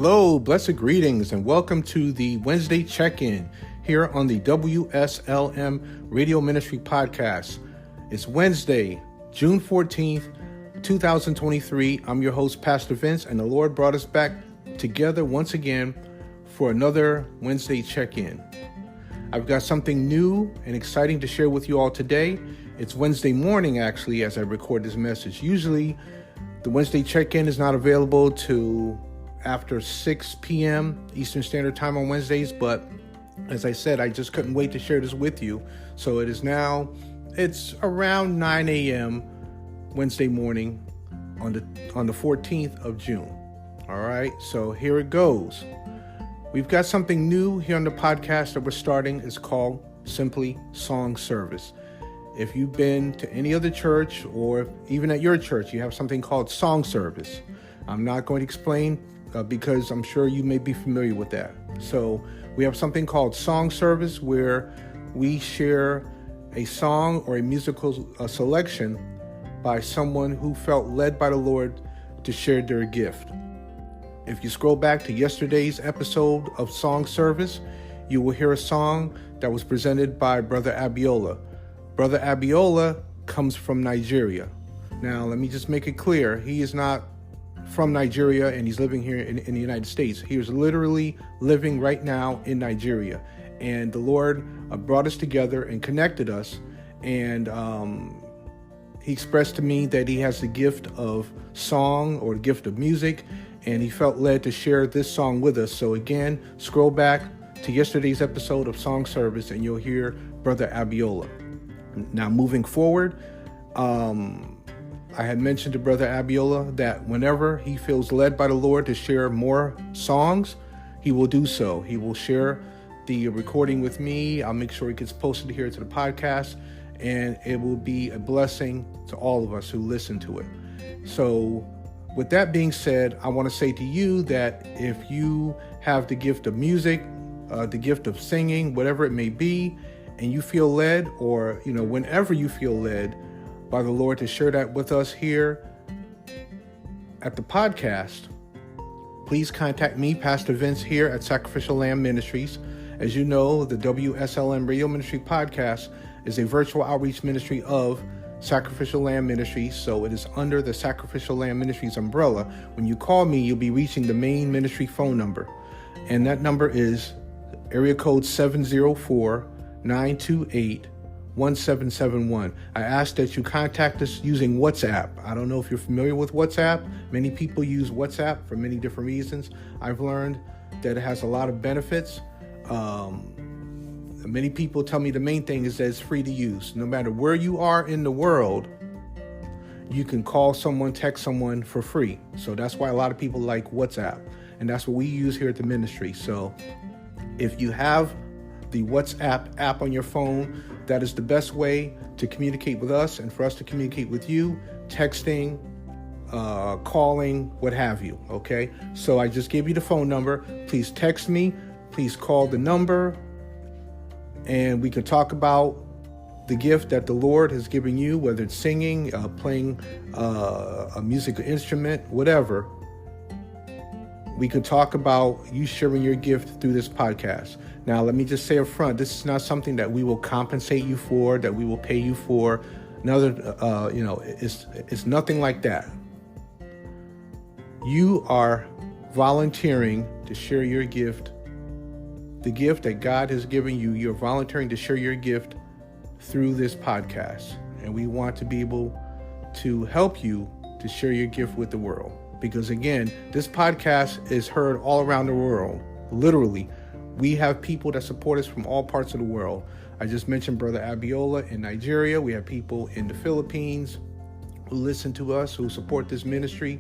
Hello, blessed greetings, and welcome to the Wednesday check-in here on the WSLM Radio Ministry Podcast. It's Wednesday, June 14th, 2023. I'm your host, Pastor Vince, and the Lord brought us back together once again for another Wednesday check-in. I've got something new and exciting to share with you all today. It's Wednesday morning, actually, as I record this message. Usually, the Wednesday check-in is not available to after 6 p.m. Eastern Standard Time on Wednesdays, but as I said, I just couldn't wait to share this with you. So it's around 9 a.m. Wednesday morning on the 14th of June. All right, so here it goes. We've got something new here on the podcast that we're starting. It's called simply Song Service. If you've been to any other church or even at your church, you have something called Song Service. I'm not going to explain because I'm sure you may be familiar with that. So we have something called Song Service where we share a song or a musical selection by someone who felt led by the Lord to share their gift. If you scroll back to yesterday's episode of Song Service, you will hear a song that was presented by Brother Abiola. Brother Abiola comes from Nigeria. Now, let me just make it clear. He is not from Nigeria and he's living here in the United States. He is literally living right now in Nigeria. And the Lord brought us together and connected us. And he expressed to me that he has the gift of song or the gift of music. And he felt led to share this song with us. So again, scroll back to yesterday's episode of Song Service and you'll hear Brother Abiola. Now, moving forward, I had mentioned to Brother Abiola that whenever he feels led by the Lord to share more songs, he will do so. He will share the recording with me. I'll make sure it gets posted here to the podcast, and it will be a blessing to all of us who listen to it. So with that being said, I want to say to you that if you have the gift of music, the gift of singing, whatever it may be, and you feel led, or whenever you feel led by the Lord to share that with us here at the podcast, please contact me, Pastor Vince, here at Sacrificial Lamb Ministries. As you know, the WSLM Radio Ministry Podcast is a virtual outreach ministry of Sacrificial Lamb Ministries, so it is under the Sacrificial Lamb Ministries umbrella. When you call me, you'll be reaching the main ministry phone number, and that number is area code 704-928-1771. I ask that you contact us using WhatsApp. I don't know if you're familiar with WhatsApp. Many people use WhatsApp for many different reasons. I've learned that it has a lot of benefits. Many people tell me the main thing is that it's free to use. No matter where you are in the world, you can call someone, text someone for free. So that's why a lot of people like WhatsApp. And that's what we use here at the ministry. So if you have the WhatsApp app on your phone, that is the best way to communicate with us and for us to communicate with you, texting, calling, what have you, okay? So I just gave you the phone number. Please text me. Please call the number, and we can talk about the gift that the Lord has given you, whether it's singing, playing a musical instrument, whatever. We could talk about you sharing your gift through this podcast. Now, let me just say up front, this is not something that we will compensate you for, that we will pay you for. It's nothing like that. You are volunteering to share your gift, the gift that God has given you. You're volunteering to share your gift through this podcast. And we want to be able to help you to share your gift with the world. Because again, this podcast is heard all around the world. Literally, we have people that support us from all parts of the world. I just mentioned Brother Abiola in Nigeria. We have people in the Philippines who listen to us, who support this ministry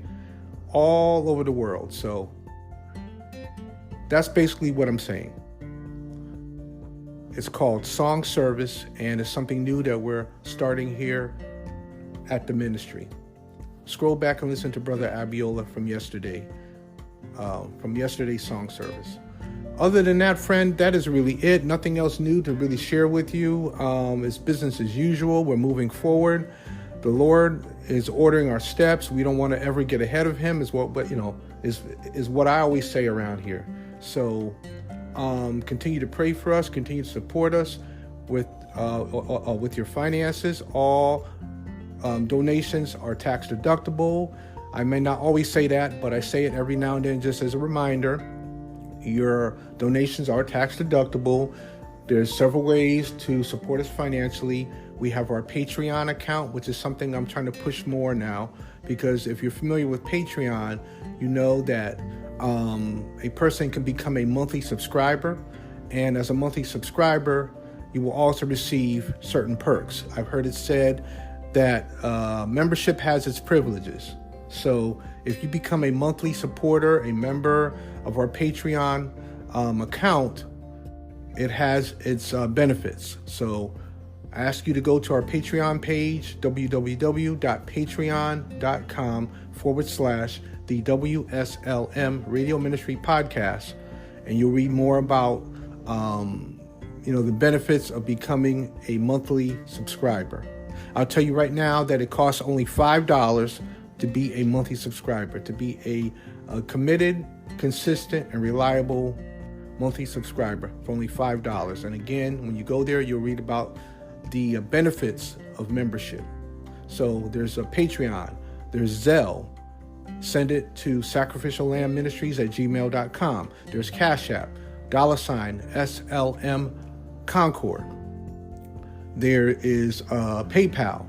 all over the world. So that's basically what I'm saying. It's called Song Service, and it's something new that we're starting here at the ministry. Scroll back and listen to Brother Abiola from yesterday's Song Service. Other than that, friend, that is really it. Nothing else new to really share with you. It's business as usual. We're moving forward. the Lord is ordering our steps. We don't want to ever get ahead of him is what I always say around here. So continue to pray for us, continue to support us with your finances. All donations are tax deductible. I may not always say that, but I say it every now and then just as a reminder. Your donations are tax deductible. There's several ways to support us financially. We have our Patreon account, which is something I'm trying to push more now, because if you're familiar with Patreon, you know that a person can become a monthly subscriber. And as a monthly subscriber, you will also receive certain perks. I've heard it said that membership has its privileges. So if you become a monthly supporter, a member of our Patreon account, it has its benefits. So I ask you to go to our Patreon page, www.patreon.com/the WSLM Radio Ministry Podcast, and you'll read more about the benefits of becoming a monthly subscriber. I'll tell you right now that it costs only $5 to be a monthly subscriber, to be a committed, consistent, and reliable monthly subscriber for only $5. And again, when you go there, you'll read about the benefits of membership. So there's a Patreon, there's Zelle. Send it to sacrificiallambministries@gmail.com. There's Cash App, $SLM Concord. There is PayPal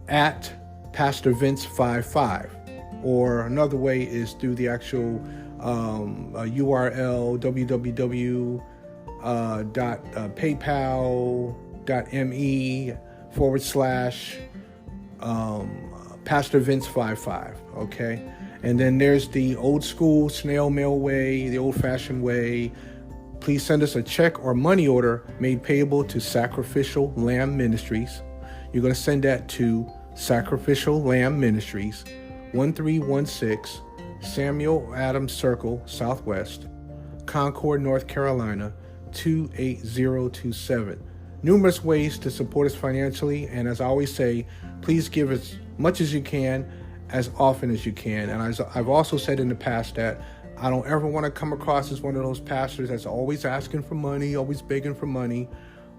at Pastor Vince 55, or another way is through the actual URL www.paypal.me/Pastor Vince 55. Okay, and then there's the old school snail mail way, the old fashioned way. Please send us a check or money order made payable to Sacrificial Lamb Ministries. You're going to send that to Sacrificial Lamb Ministries, 1316 Samuel Adams Circle, Southwest, Concord, North Carolina, 28027. Numerous ways to support us financially, and as I always say, please give as much as you can, as often as you can. And as I've also said in the past that I don't ever want to come across as one of those pastors that's always asking for money, always begging for money.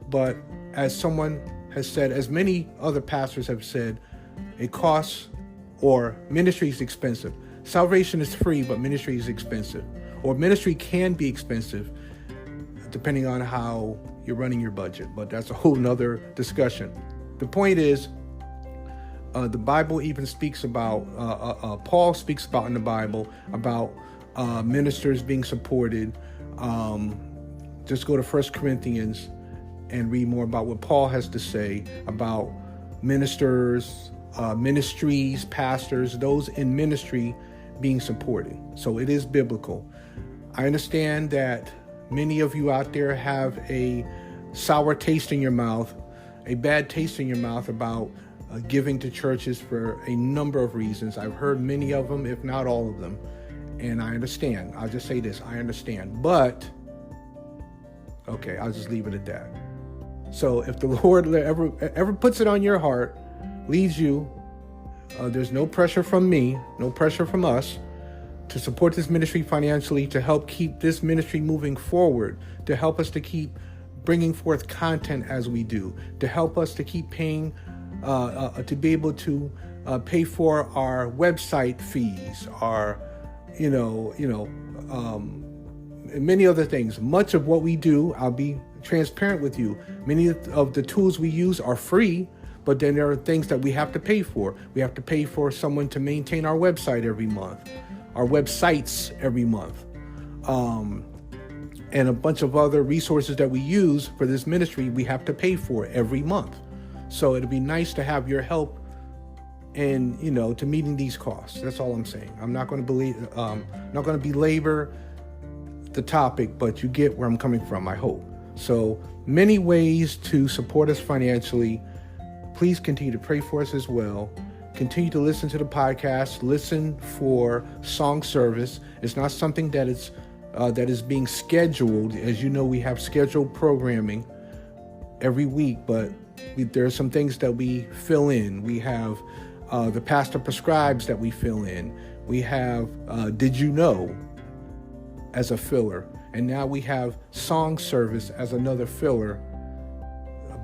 But as someone has said, as many other pastors have said, it costs, or ministry is expensive. Salvation is free, but ministry is expensive. Or ministry can be expensive, depending on how you're running your budget. But that's a whole nother discussion. The point is, the Bible even speaks about, Paul speaks about in the Bible, about ministers being supported. Just go to 1 Corinthians and read more about what Paul has to say about ministers, ministries, pastors, those in ministry being supported. So it is biblical. I understand that many of you out there have a sour taste in your mouth, a bad taste in your mouth about giving to churches for a number of reasons. I've heard many of them, if not all of them. And I understand. I'll just say this. I understand. But, okay, I'll just leave it at that. So if the Lord ever puts it on your heart, leads you, there's no pressure from me, no pressure from us to support this ministry financially, to help keep this ministry moving forward, to help us to keep bringing forth content as we do, to help us to keep paying, to be able to pay for our website fees, our many other things. Much of what we do, I'll be transparent with you, many of the tools we use are free, but then there are things that we have to pay for. We have to pay for someone to maintain our website every month, our websites every month, and a bunch of other resources that we use for this ministry we have to pay for every month. So it'd be nice to have your help and to meeting these costs. That's all I'm saying. I'm not going to belabor the topic, but you get where I'm coming from, I hope. So many ways to support us financially. Please continue to pray for us as well. Continue to listen to the podcast. Listen for song service. It's not something that is being scheduled. As you know, we have scheduled programming every week, but There are some things that we fill in. We have the pastor prescribes that we fill in. We have Did You Know as a filler. And now we have song service as another filler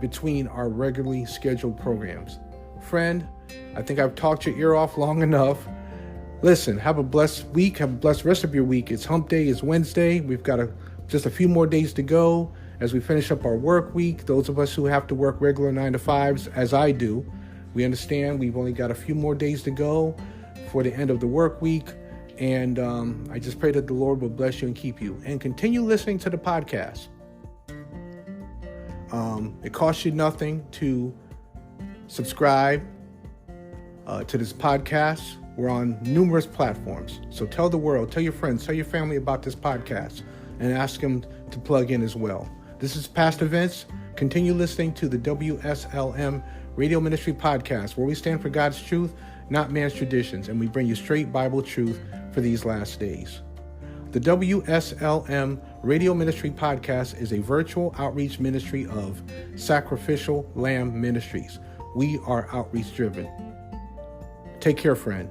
between our regularly scheduled programs. Friend, I think I've talked your ear off long enough. Listen, have a blessed week. Have a blessed rest of your week. It's hump day. It's Wednesday. We've got just a few more days to go as we finish up our work week. Those of us who have to work regular 9-to-5s, as I do, we understand we've only got a few more days to go for the end of the work week. And I just pray that the Lord will bless you and keep you. And continue listening to the podcast. It costs you nothing to subscribe to this podcast. We're on numerous platforms. So tell the world, tell your friends, tell your family about this podcast and ask them to plug in as well. This is Pastor Vince. Continue listening to the WSLM Radio Ministry Podcast, where we stand for God's truth, not man's traditions, and we bring you straight Bible truth for these last days. The WSLM Radio Ministry Podcast is a virtual outreach ministry of Sacrificial Lamb Ministries. We are outreach driven. Take care, friend.